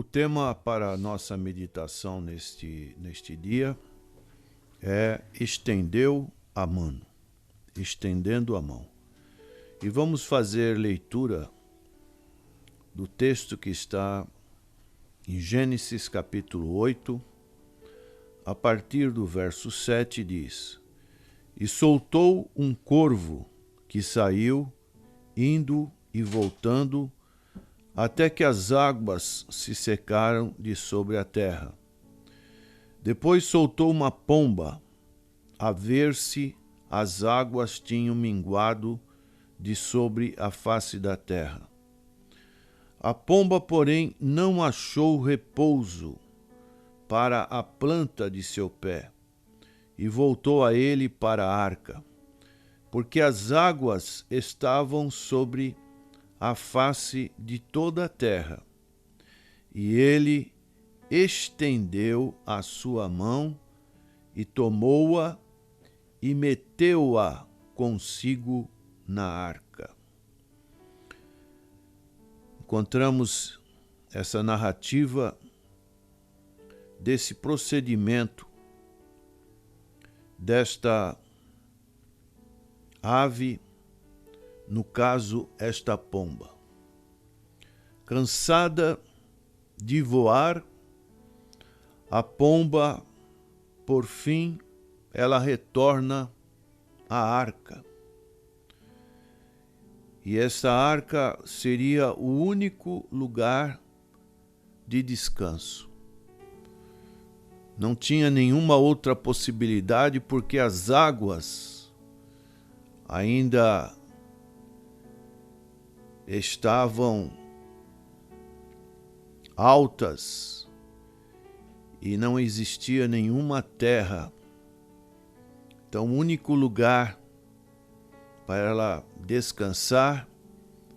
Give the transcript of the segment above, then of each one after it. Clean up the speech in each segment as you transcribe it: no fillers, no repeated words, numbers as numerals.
O tema para a nossa meditação neste dia é estendeu a mão, estendendo a mão. E vamos fazer leitura do texto que está em Gênesis capítulo 8, a partir do verso 7 diz: E soltou um corvo que saiu, indo e voltando, até que as águas se secaram de sobre a terra. Depois soltou uma pomba, a ver se as águas tinham minguado de sobre a face da terra. A pomba, porém, não achou repouso para a planta de seu pé, e voltou a ele para a arca, porque as águas estavam sobre a face de toda a terra. E ele estendeu a sua mão e tomou-a e meteu-a consigo na arca. Encontramos essa narrativa desse procedimento desta ave, no caso, esta pomba. Cansada de voar, a pomba, por fim, ela retorna à arca. E essa arca seria o único lugar de descanso. Não tinha nenhuma outra possibilidade, porque as águas ainda estavam altas e não existia nenhuma terra. Então, o único lugar para ela descansar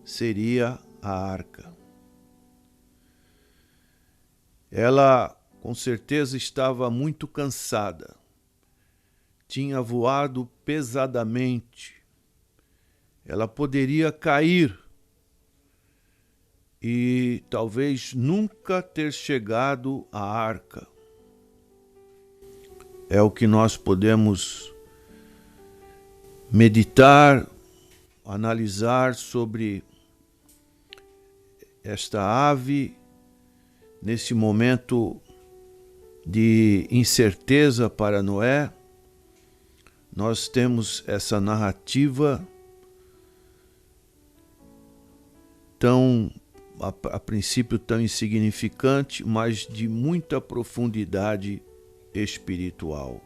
seria a arca. Ela, com certeza, estava muito cansada. Tinha voado pesadamente. Ela poderia cair e talvez nunca ter chegado à arca. É o que nós podemos meditar, analisar sobre esta ave nesse momento de incerteza para Noé. Nós temos essa narrativa tão, a princípio, tão insignificante, mas de muita profundidade espiritual.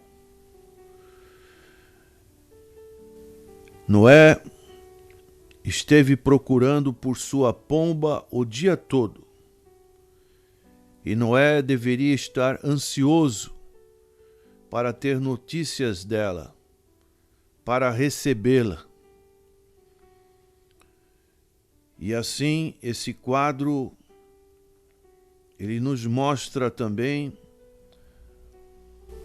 Noé esteve procurando por sua pomba o dia todo. E Noé deveria estar ansioso para ter notícias dela, para recebê-la. E assim, esse quadro, ele nos mostra também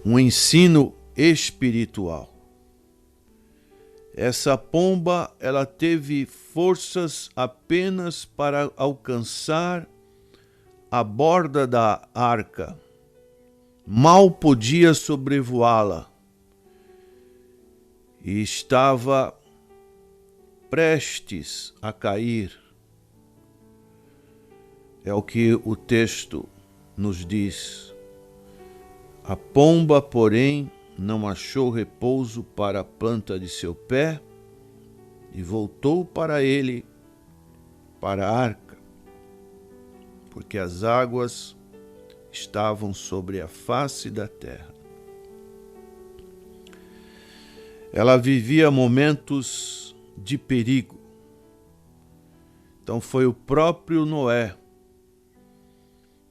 um ensino espiritual. Essa pomba, ela teve forças apenas para alcançar a borda da arca. Mal podia sobrevoá-la. E estava prestes a cair. É o que o texto nos diz. A pomba, porém, não achou repouso para a planta de seu pé e voltou para ele, para a arca, porque as águas estavam sobre a face da terra. Ela vivia momentos de perigo. Então foi o próprio Noé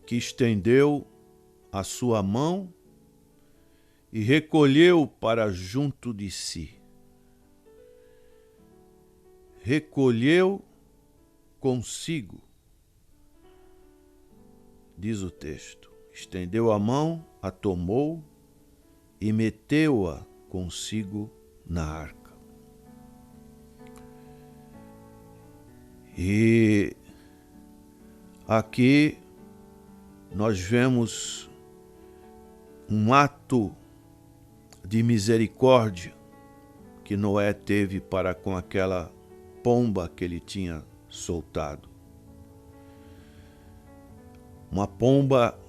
que estendeu a sua mão e recolheu para junto de si. Recolheu consigo, diz o texto. Estendeu a mão, a tomou e meteu-a consigo na arca. E aqui nós vemos um ato de misericórdia que Noé teve para com aquela pomba que ele tinha soltado. Uma pomba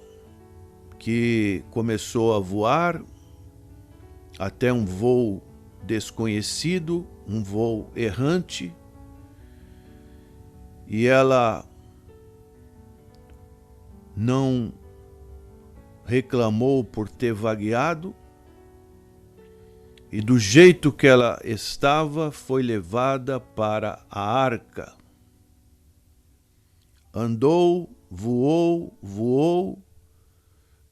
que começou a voar até um voo desconhecido, um voo errante, e ela não reclamou por ter vagueado, e do jeito que ela estava, foi levada para a arca. Andou, voou,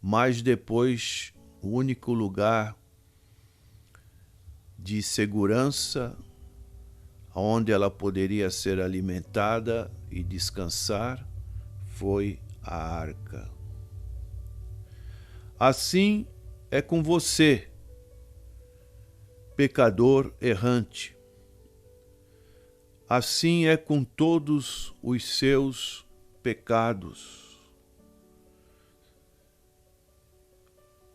mas depois o único lugar de segurança onde ela poderia ser alimentada e descansar foi a arca. Assim é com você, pecador errante. Assim é com todos os seus pecados.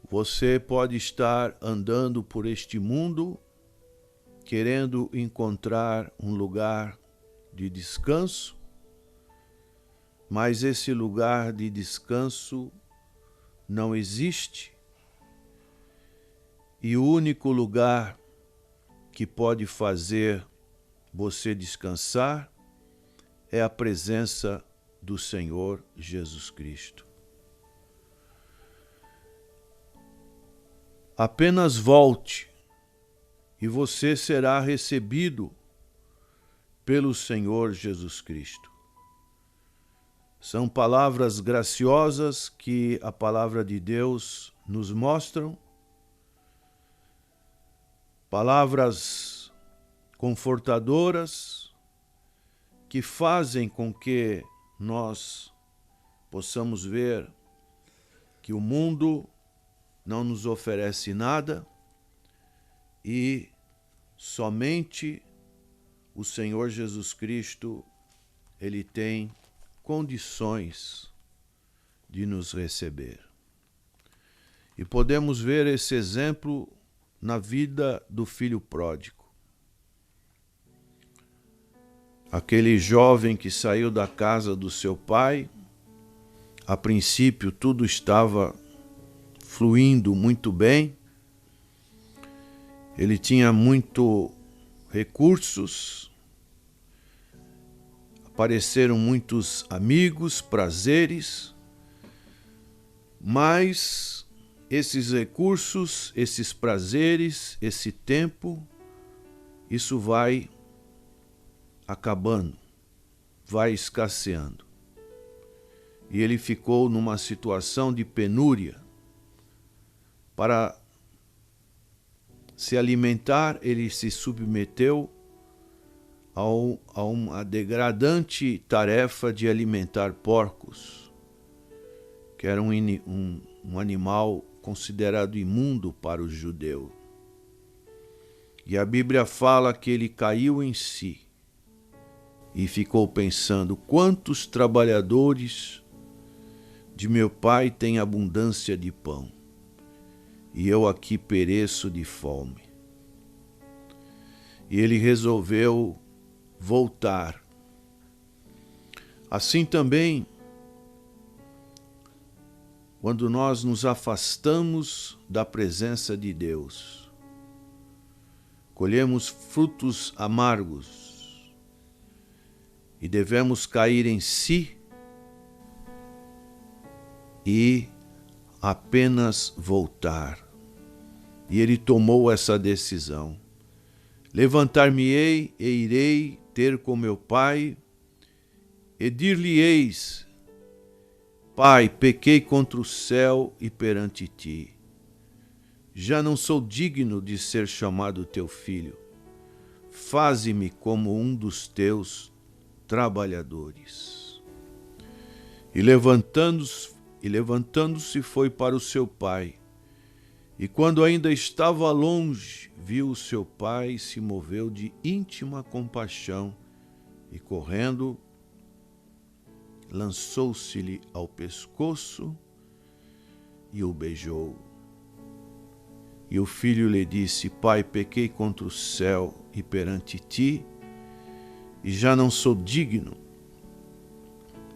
Você pode estar andando por este mundo querendo encontrar um lugar de descanso, mas esse lugar de descanso não existe, e o único lugar que pode fazer você descansar é a presença do Senhor Jesus Cristo. Apenas volte e você será recebido pelo Senhor Jesus Cristo. São palavras graciosas que a palavra de Deus nos mostram, palavras confortadoras que fazem com que nós possamos ver que o mundo não nos oferece nada e somente o Senhor Jesus Cristo, Ele tem condições de nos receber. E podemos ver esse exemplo na vida do filho pródigo. Aquele jovem que saiu da casa do seu pai, a princípio tudo estava fluindo muito bem, ele tinha muito recursos, apareceram muitos amigos, prazeres, mas esses recursos, esses prazeres, esse tempo, isso vai acabando, vai escasseando. E ele ficou numa situação de penúria. Para se alimentar, ele se submeteu a uma degradante tarefa de alimentar porcos, que era um animal considerado imundo para o judeu. E a Bíblia fala que ele caiu em si e ficou pensando: quantos trabalhadores de meu pai têm abundância de pão, e eu aqui pereço de fome. E ele resolveu voltar. Assim também, quando nós nos afastamos da presença de Deus, colhemos frutos amargos e devemos cair em si e apenas voltar. E ele tomou essa decisão: levantar-me-ei e irei ter com meu pai, e dir-lhe-eis: Pai, pequei contra o céu e perante ti. Já não sou digno de ser chamado teu filho. Faze-me como um dos teus trabalhadores. E levantando-se foi para o seu pai. E quando ainda estava longe, viu o seu pai e se moveu de íntima compaixão, e correndo, lançou-se-lhe ao pescoço e o beijou. E o filho lhe disse: Pai, pequei contra o céu e perante ti, e já não sou digno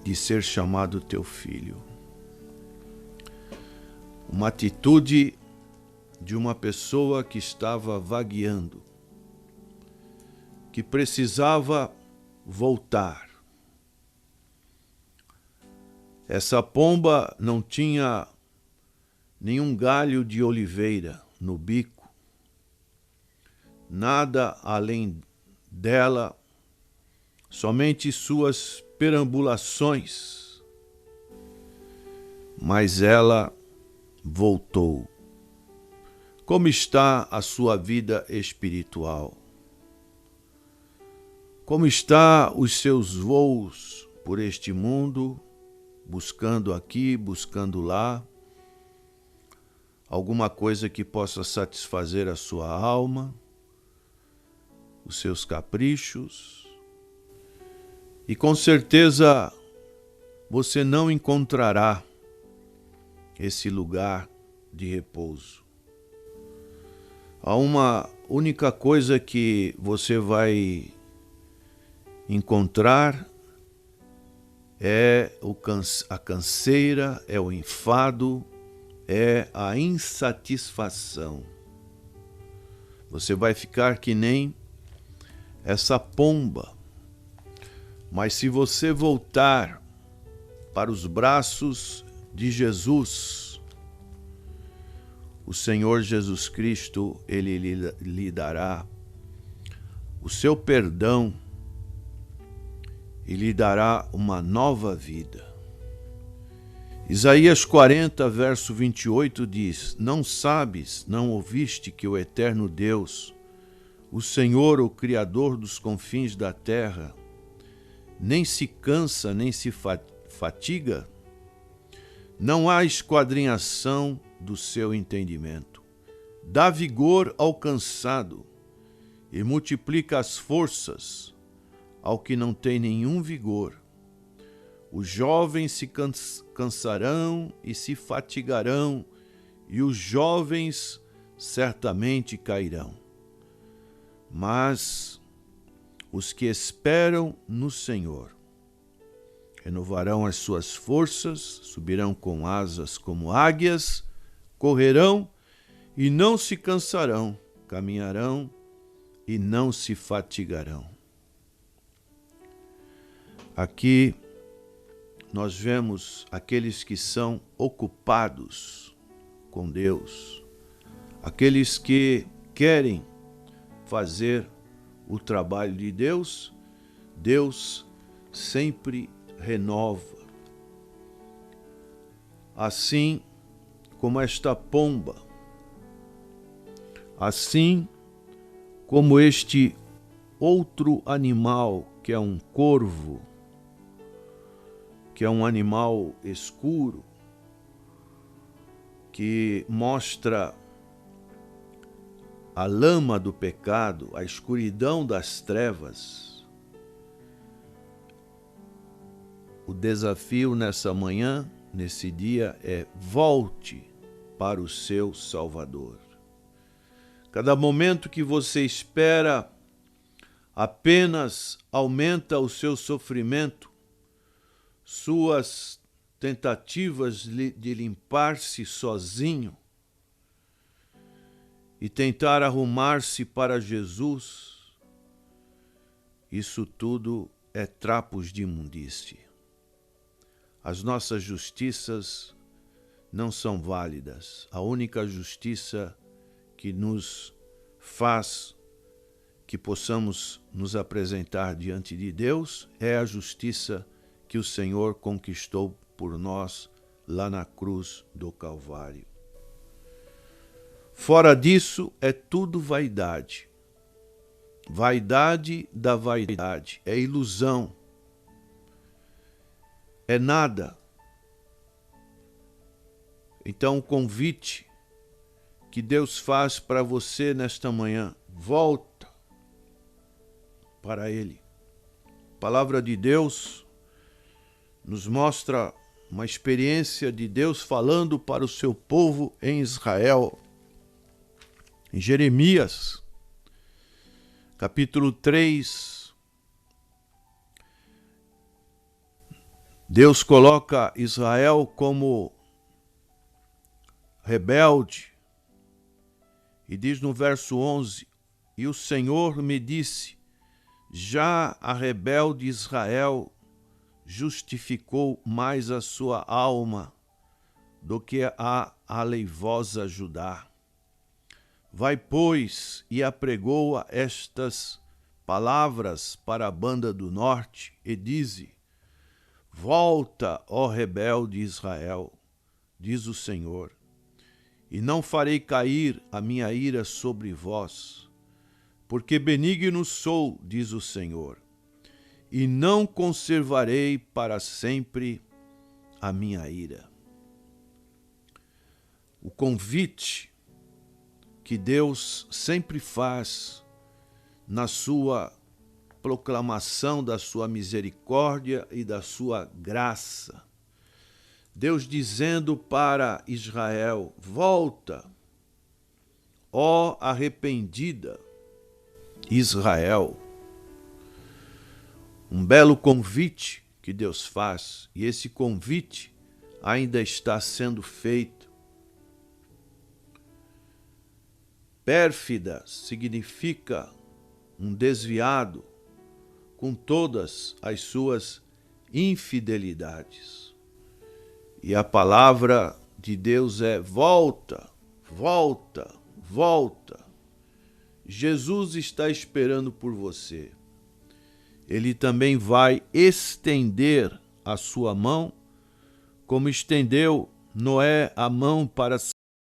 de ser chamado teu filho. Uma atitude de uma pessoa que estava vagueando, que precisava voltar. Essa pomba não tinha nenhum galho de oliveira no bico, nada além dela, somente suas perambulações. Mas ela voltou. Como está a sua vida espiritual? Como está os seus voos por este mundo, buscando aqui, buscando lá, alguma coisa que possa satisfazer a sua alma, os seus caprichos? E com certeza você não encontrará esse lugar de repouso. Há uma única coisa que você vai encontrar, é a canseira, é o enfado, é a insatisfação. Você vai ficar que nem essa pomba. Mas se você voltar para os braços de Jesus, o Senhor Jesus Cristo, Ele lhe dará o seu perdão e lhe dará uma nova vida. Isaías 40, verso 28 diz: Não sabes, não ouviste que o eterno Deus, o Senhor, o Criador dos confins da terra, nem se cansa, nem se fatiga? Não há esquadrinhação do seu entendimento. Dá vigor ao cansado e multiplica as forças ao que não tem nenhum vigor. Os jovens se cansarão e se fatigarão, e os jovens certamente cairão. Mas os que esperam no Senhor renovarão as suas forças, subirão com asas como águias, correrão e não se cansarão, caminharão e não se fatigarão. Aqui nós vemos aqueles que são ocupados com Deus, aqueles que querem fazer o trabalho de Deus. Deus sempre renova. Assim como esta pomba, assim como este outro animal, que é um corvo, que é um animal escuro, que mostra a lama do pecado, a escuridão das trevas. O desafio nessa manhã, nesse dia, é: volte para o seu Salvador. Cada momento que você espera apenas aumenta o seu sofrimento, suas tentativas de limpar-se sozinho e tentar arrumar-se para Jesus, isso tudo é trapos de imundície. As nossas justiças não são válidas. A única justiça que nos faz que possamos nos apresentar diante de Deus é a justiça que o Senhor conquistou por nós lá na cruz do Calvário. Fora disso, é tudo vaidade. Vaidade da vaidade, é ilusão, é nada. Então, o convite que Deus faz para você nesta manhã: volta para Ele. A palavra de Deus nos mostra uma experiência de Deus falando para o seu povo em Israel. Em Jeremias, capítulo 3, Deus coloca Israel como rebelde e diz no verso 11: e o Senhor me disse, já a rebelde Israel justificou mais a sua alma do que a aleivosa Judá. Vai, pois, e apregoa estas palavras para a banda do norte, e dize: volta, ó rebelde Israel, diz o Senhor, e não farei cair a minha ira sobre vós, porque benigno sou, diz o Senhor, e não conservarei para sempre a minha ira. O convite que Deus sempre faz na sua proclamação da sua misericórdia e da sua graça. Deus dizendo para Israel: volta, ó arrependida Israel. Um belo convite que Deus faz, e esse convite ainda está sendo feito. Pérfida significa um desviado com todas as suas infidelidades. E a palavra de Deus é: volta, volta, volta. Jesus está esperando por você. Ele também vai estender a sua mão, como estendeu Noé a mão para